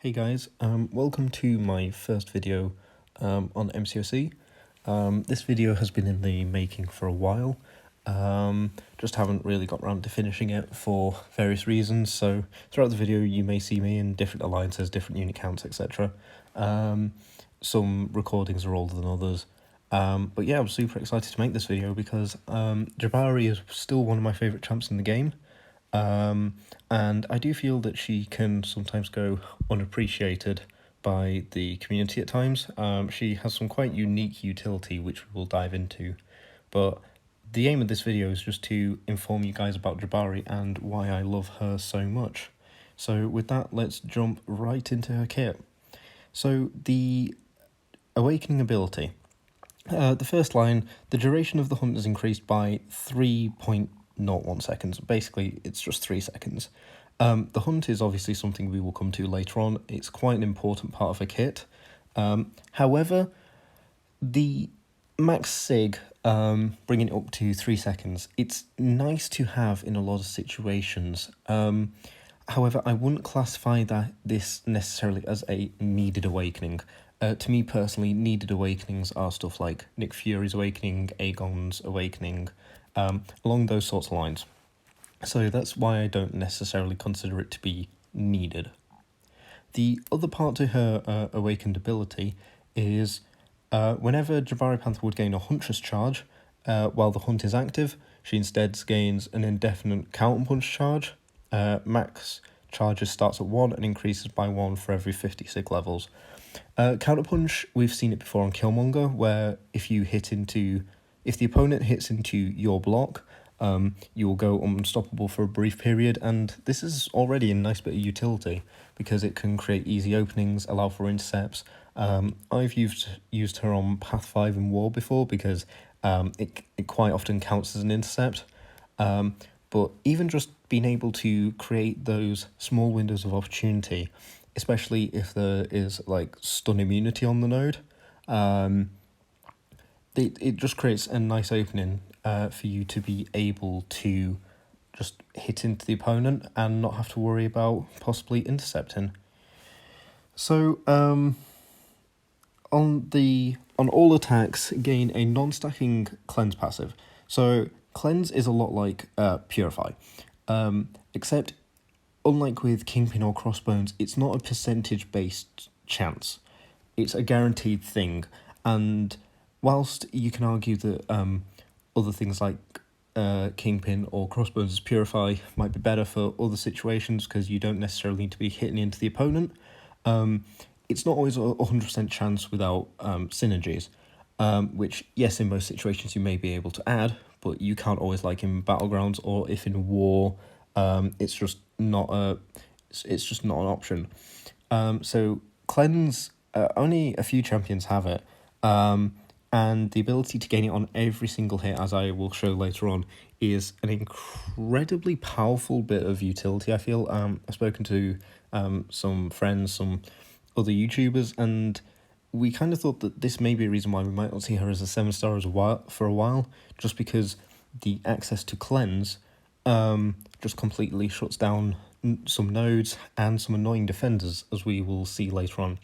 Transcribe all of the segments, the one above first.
Hey guys, welcome to my first video on MCOC. This video has been in the making for a while, just haven't really got around to finishing it for various reasons, so throughout the video you may see me in different alliances, different unit counts, etc. Some recordings are older than others, but yeah, I'm super excited to make this video because Jabari is still one of my favourite champs in the game. And I do feel that she can sometimes go unappreciated by the community at times. She has some quite unique utility, which we will dive into. But the aim of this video is just to inform you guys about Jabari and why I love her so much. So with that, let's jump right into her kit. So the Awakening ability. The first line, the duration of the hunt is increased by 3.01 seconds. Basically, it's just 3 seconds. The hunt is obviously something we will come to later on. It's quite an important part of a kit. However, the max sig, bringing it up to 3 seconds, it's nice to have in a lot of situations. However, I wouldn't classify this necessarily as a needed awakening. To me personally, needed awakenings are stuff like Nick Fury's awakening, Aegon's awakening, along those sorts of lines. So that's why I don't necessarily consider it to be needed. The other part to her awakened ability is whenever Jabari Panther would gain a Huntress charge, while the hunt is active, she instead gains an indefinite counterpunch charge. Max charges starts at 1 and increases by 1 for every 50 sig levels. Counterpunch, we've seen it before on Killmonger, where if the opponent hits into your block, you will go unstoppable for a brief period, and this is already a nice bit of utility because it can create easy openings, allow for intercepts. I've used her on Path 5 in War before because it quite often counts as an intercept. But even just being able to create those small windows of opportunity, especially if there is like stun immunity on the node, it just creates a nice opening for you to be able to just hit into the opponent and not have to worry about possibly intercepting. So on all attacks, gain a non-stacking cleanse passive. So cleanse is a lot like purify, except unlike with Kingpin or Crossbones, it's not a percentage-based chance. It's a guaranteed thing, and whilst you can argue that other things like Kingpin or Crossbones' Purify might be better for other situations because you don't necessarily need to be hitting into the opponent, it's not always a 100% chance without synergies, which, yes, in most situations you may be able to add, but you can't always, like in Battlegrounds or if in War, it's just not an option. So Cleanse, only a few champions have it, and the ability to gain it on every single hit, as I will show later on, is an incredibly powerful bit of utility, I feel. I've spoken to some friends, some other YouTubers, and we kind of thought that this may be a reason why we might not see her as a 7-star for a while, just because the access to Cleanse just completely shuts down some nodes and some annoying defenders, as we will see later on.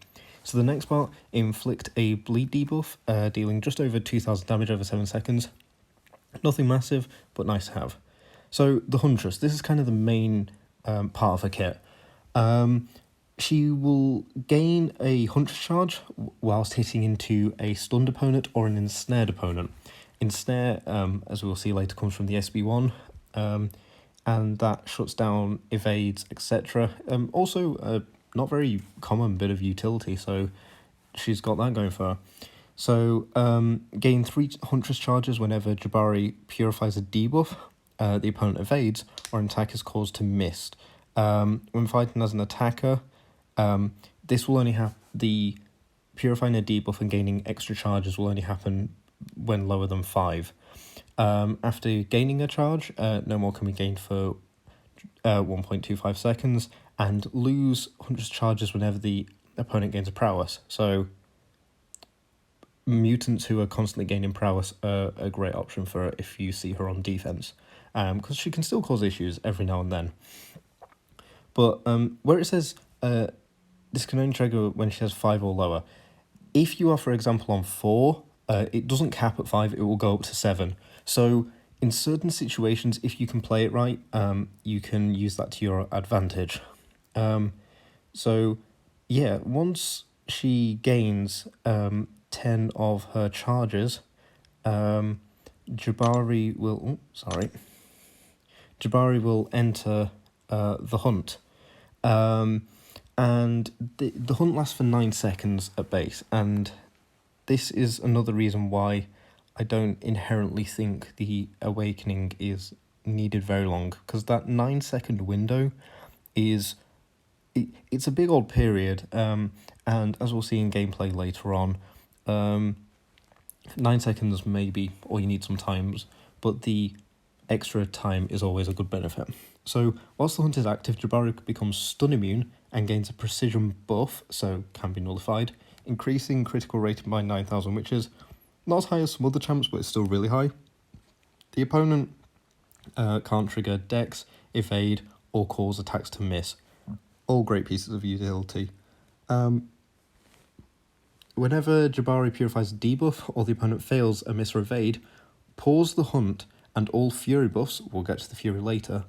So the next part, inflict a bleed debuff, dealing just over 2,000 damage over 7 seconds. Nothing massive, but nice to have. So the Huntress, this is kind of the main part of her kit. She will gain a Huntress charge whilst hitting into a stunned opponent or an ensnared opponent. Ensnare, as we will see later, comes from the SB1, and that shuts down, evades, etc. Also, a not very common bit of utility, so she's got that going for her. So, gain 3 Huntress charges whenever Jabari purifies a debuff, the opponent evades, or an attack is caused to miss. When fighting as an attacker, this will only have the purifying a debuff and gaining extra charges will only happen when lower than 5. After gaining a charge, no more can be gained for 1.25 seconds, and lose 100 charges whenever the opponent gains a prowess. So mutants who are constantly gaining prowess are a great option for her if you see her on defense, because she can still cause issues every now and then. But where it says this can only trigger when she has 5 or lower. If you are, for example, on 4, it doesn't cap at 5, it will go up to 7. So in certain situations, if you can play it right, you can use that to your advantage. So yeah, once she gains 10 of her charges, Jabari will... Jabari will enter the hunt. And the hunt lasts for 9 seconds at base, and this is another reason why I don't inherently think the awakening is needed very long, because that 9-second window is... it's a big old period, and as we'll see in gameplay later on, 9 seconds maybe, or you need some times, but the extra time is always a good benefit. So whilst the hunt is active, Jabari becomes stun immune and gains a precision buff, so can be nullified, increasing critical rating by 9,000, which is not as high as some other champs, but it's still really high. The opponent can't trigger Dex, evade, or cause attacks to miss. All great pieces of utility. Whenever Jabari purifies a debuff or the opponent fails a miss or evade, pause the hunt and all fury buffs, we'll get to the fury later,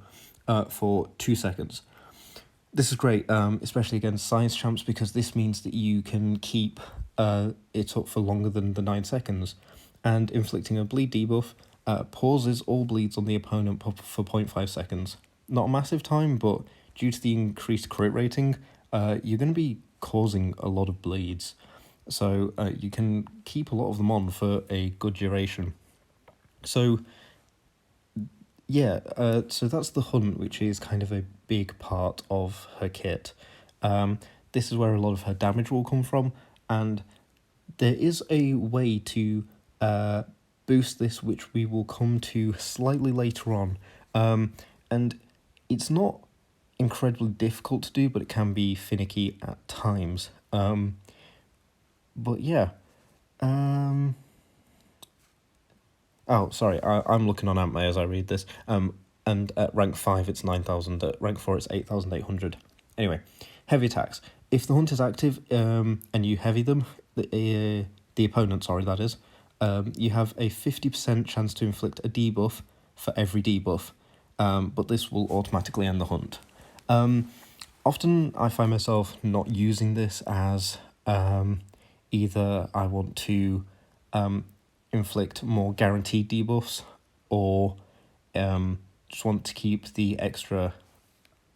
for 2 seconds. This is great, especially against science champs, because this means that you can keep it up for longer than the 9 seconds. And inflicting a bleed debuff pauses all bleeds on the opponent for 0.5 seconds. Not a massive time, but due to the increased crit rating, you're going to be causing a lot of bleeds. So you can keep a lot of them on for a good duration. So yeah, so that's the hunt, which is kind of a big part of her kit. This is where a lot of her damage will come from, and there is a way to boost this, which we will come to slightly later on. And it's not incredibly difficult to do, but it can be finicky at times. But yeah. Oh, sorry, I'm looking on Antmay as I read this. And at rank 5 it's 9,000, at rank 4 it's 8,800. Anyway, heavy attacks. If the hunt is active and you heavy them, the opponent, sorry, that is, you have a 50% chance to inflict a debuff for every debuff, but this will automatically end the hunt. Often I find myself not using this as either I want to inflict more guaranteed debuffs, or just want to keep the extra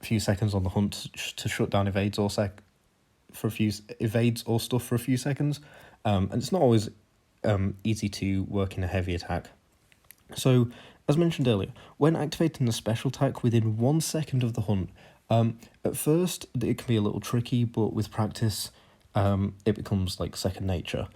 few seconds on the hunt to shut down evades or stuff for a few seconds. And it's not always easy to work in a heavy attack. So, as mentioned earlier, when activating a special attack within 1 second of the hunt, at first it can be a little tricky, but with practice, it becomes like second nature.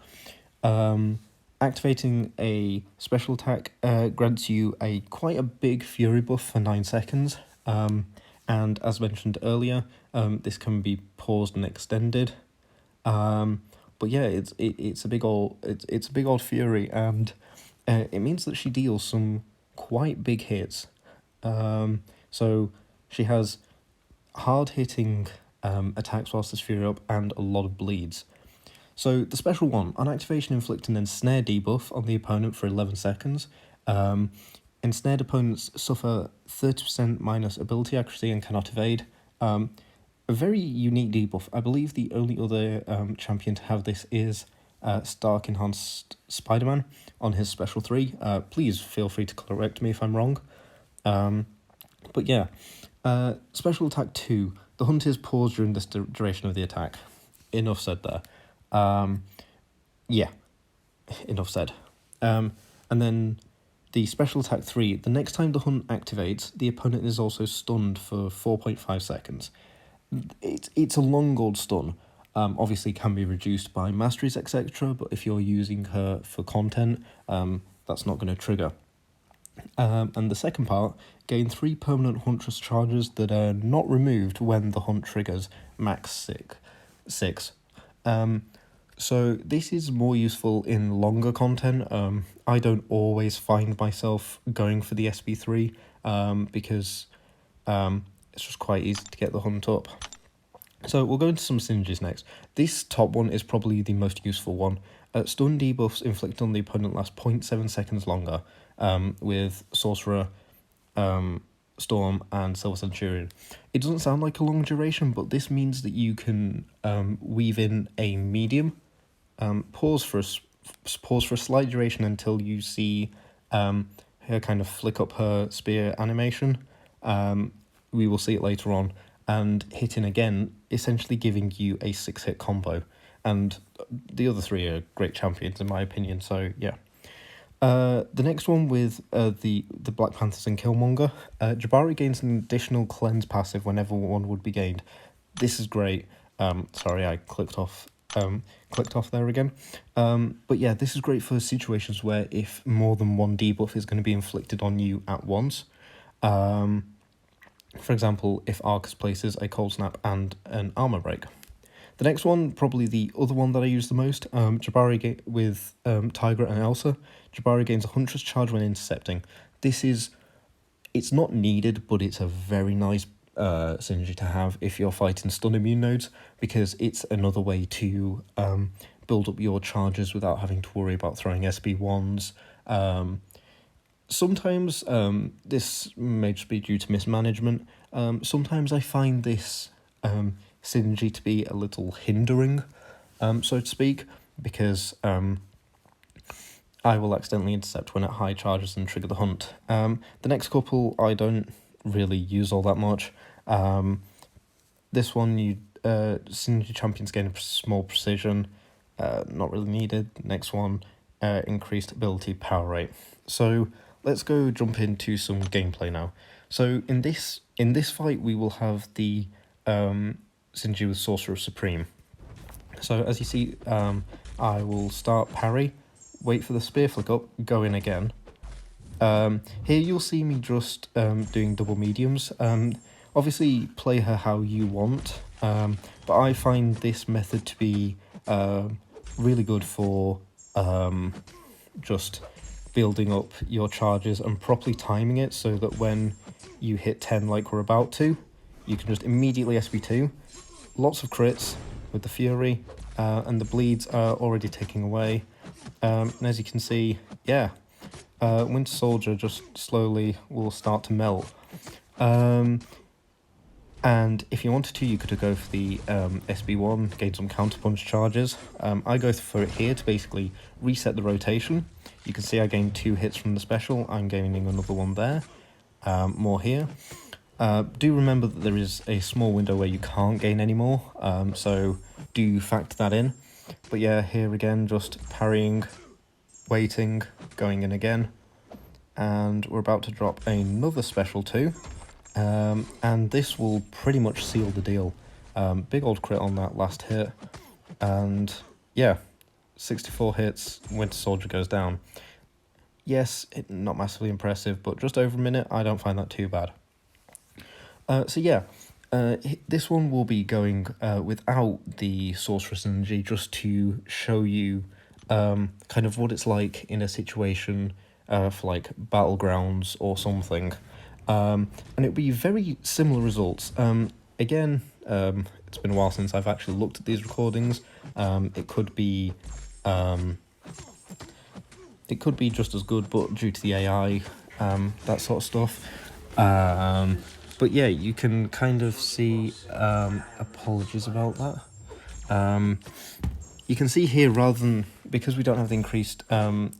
Activating a special attack grants you quite a big fury buff for 9 seconds, and as mentioned earlier, this can be paused and extended. But yeah, it's a big old fury, and it means that she deals some quite big hits. So she has hard-hitting attacks whilst this fury up and a lot of bleeds. So the special one, on activation, inflict an ensnare debuff on the opponent for 11 seconds. Ensnared opponents suffer 30% minus ability accuracy and cannot evade. A very unique debuff. I believe the only other champion to have this is Stark Enhanced Spider-Man on his special 3. Please feel free to correct me if I'm wrong. But yeah, special attack 2. The hunt is paused during this duration of the attack. Enough said there. Yeah, enough said. And then the special attack 3. The next time the hunt activates, the opponent is also stunned for 4.5 seconds. It's a long old stun. Obviously can be reduced by masteries, etc., but if you're using her for content, that's not going to trigger. And the second part, gain 3 permanent Huntress charges that are not removed when the hunt triggers, max 6. So this is more useful in longer content. I don't always find myself going for the SB3 because it's just quite easy to get the hunt up. So we'll go into some synergies next. This top one is probably the most useful one. Stun debuffs inflict on the opponent last 0.7 seconds longer, with Sorcerer, Storm, and Silver Centurion. It doesn't sound like a long duration, but this means that you can weave in a medium, pause for a slight duration until you see her kind of flick up her spear animation. We will see it later on, and hitting again, essentially giving you a 6-hit combo. And the other three are great champions in my opinion, so yeah. The next one with the Black Panthers and Killmonger. Jabari gains an additional cleanse passive whenever one would be gained. This is great. Sorry, I clicked off there again. But yeah, this is great for situations where if more than one debuff is going to be inflicted on you at once. For example, if Arcus places a Cold Snap and an Armor Break. The next one, probably the other one that I use the most, Jabari with Tigra and Elsa. Jabari gains a Huntress charge when intercepting. It's not needed, but it's a very nice synergy to have if you're fighting stun immune nodes, because it's another way to build up your charges without having to worry about throwing SB1s. Sometimes this may just be due to mismanagement. Sometimes I find this synergy to be a little hindering, so to speak, because I will accidentally intercept when at high charges and trigger the hunt. The next couple I don't really use all that much. This one, synergy champions gain a small precision, not really needed. Next one, increased ability power rate. So let's go jump into some gameplay now. So in this fight, we will have the synergy with Sorcerer Supreme. So as you see, I will start parry, wait for the spear flick up, go in again. Here you'll see me just doing double mediums. Obviously play her how you want, but I find this method to be really good for just building up your charges and properly timing it so that when you hit 10 like we're about to, you can just immediately SB2. Lots of crits with the Fury, and the bleeds are already ticking away. And as you can see, yeah, Winter Soldier just slowly will start to melt. And if you wanted to, you could go for the SB1, gain some counterpunch charges. I go for it here to basically reset the rotation. You can see I gained 2 hits from the special. I'm gaining another one there. More here. Do remember that there is a small window where you can't gain any more, so do factor that in. But yeah, here again, just parrying, waiting, going in again. And we're about to drop another special too. And this will pretty much seal the deal. Big old crit on that last hit. And yeah, 64 hits, Winter Soldier goes down. Yes, not massively impressive, but just over a minute, I don't find that too bad. So yeah, this one will be going without the Sorcerer synergy, just to show you kind of what it's like in a situation for like Battlegrounds or something. And it'll be very similar results. Again, it's been a while since I've actually looked at these recordings. It could be just as good, but due to the AI, that sort of stuff. But yeah, you can kind of see, apologies about that. You can see here, rather than, because we don't have the increased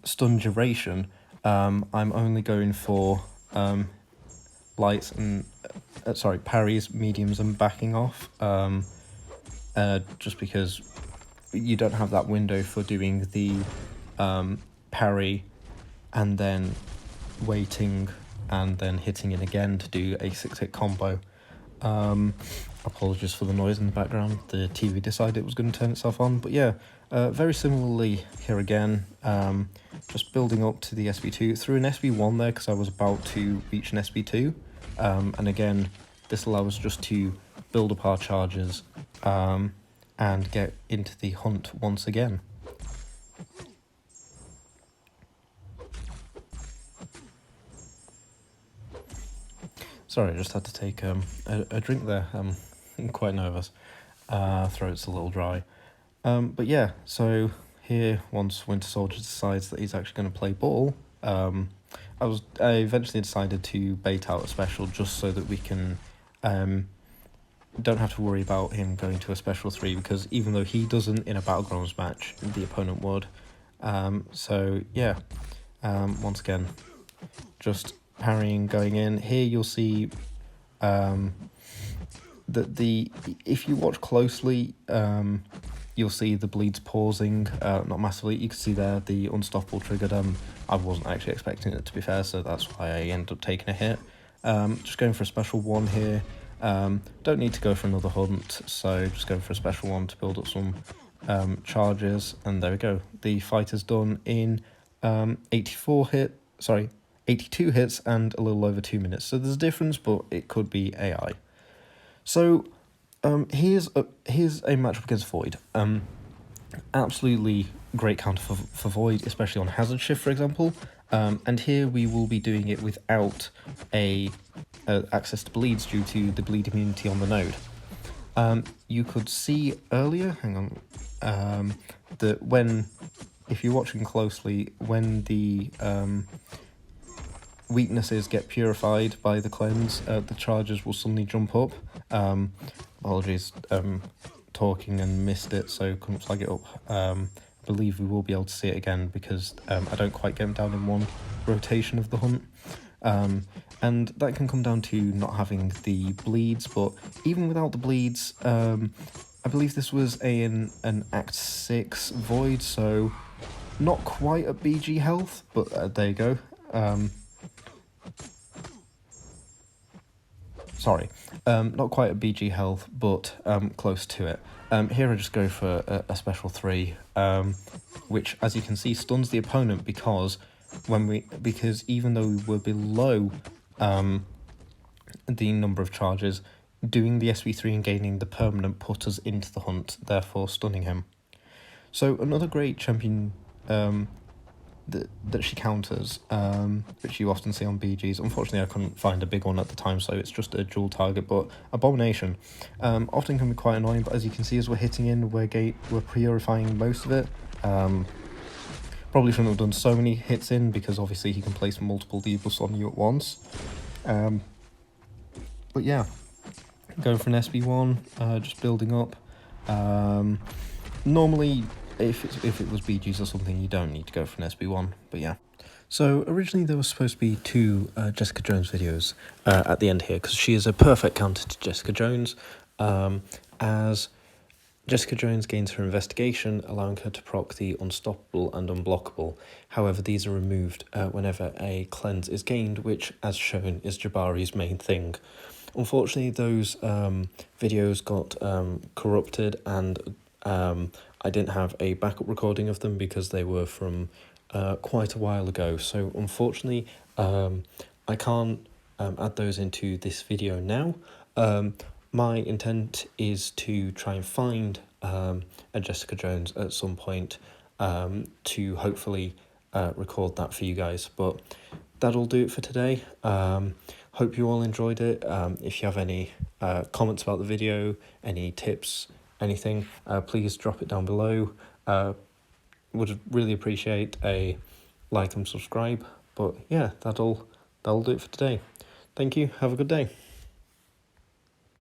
stun duration, I'm only going for lights and, parries, mediums, and backing off, just because you don't have that window for doing the parry and then waiting and then hitting it again to do a 6-hit combo. Apologies for the noise in the background, the TV decided it was going to turn itself on, but yeah, very similarly here again, just building up to the SB2, threw an SB1 there because I was about to reach an SB2, and again, this allows us just to build up our charges and get into the hunt once again. Sorry, I just had to take a drink there. I'm quite nervous. throat's a little dry. But yeah, so here, once Winter Soldier decides that he's actually going to play ball, I eventually decided to bait out a special just so that we can don't have to worry about him going to a special 3, because even though he doesn't in a Battlegrounds match, the opponent would. So yeah, once again, just parrying, going in. Here you'll see that if you watch closely, you'll see the bleeds pausing, not massively. You can see there the unstoppable triggered. I wasn't actually expecting it, to be fair, so that's why I ended up taking a hit. Just going for a special 1 here. Don't need to go for another hunt, so just going for a special 1 to build up some charges, and there we go. The fight is done in 82 hits and a little over 2 minutes. So there's a difference, but it could be AI. So here's a matchup against Void. Absolutely great counter for Void, especially on Hazard Shift, for example. And here we will be doing it without access to bleeds due to the bleed immunity on the node. You could see earlier, that if you're watching closely, when the weaknesses get purified by the cleanse, the charges will suddenly jump up. Apologies, talking and missed it, so couldn't flag it up. I believe we will be able to see it again because I don't quite get them down in one rotation of the hunt. And that can come down to not having the bleeds, but even without the bleeds, I believe this was an Act 6 Void, so not quite at BG health, but there you go. Not quite at BG health, but close to it. Here I just go for a special 3, which, as you can see, stuns the opponent because even though we were below the number of charges, doing the SV3 and gaining the permanent put us into the hunt, therefore stunning him. So another great champion that she counters, which you often see on BGs. Unfortunately, I couldn't find a big one at the time, so it's just a dual target, but Abomination often can be quite annoying, but as you can see, as we're hitting in, we're purifying most of it. Probably shouldn't have done so many hits in, because obviously he can place multiple debuffs on you at once. But yeah, going for an SB1, just building up. Normally, if it was BGs or something, you don't need to go for an SB1, but yeah. So originally there was supposed to be 2 Jessica Jones videos at the end here, because she is a perfect counter to Jessica Jones, as Jessica Jones gains her investigation, allowing her to proc the unstoppable and unblockable. However, these are removed whenever a cleanse is gained, which, as shown, is Jabari's main thing. Unfortunately, those videos got corrupted, and I didn't have a backup recording of them because they were from quite a while ago. So unfortunately, I can't add those into this video now. My intent is to try and find a Jessica Jones at some point to hopefully record that for you guys. But that'll do it for today. Hope you all enjoyed it. If you have any comments about the video, any tips, anything, please drop it down below. Would really appreciate a like and subscribe. But yeah, that'll do it for today. Thank you. Have a good day.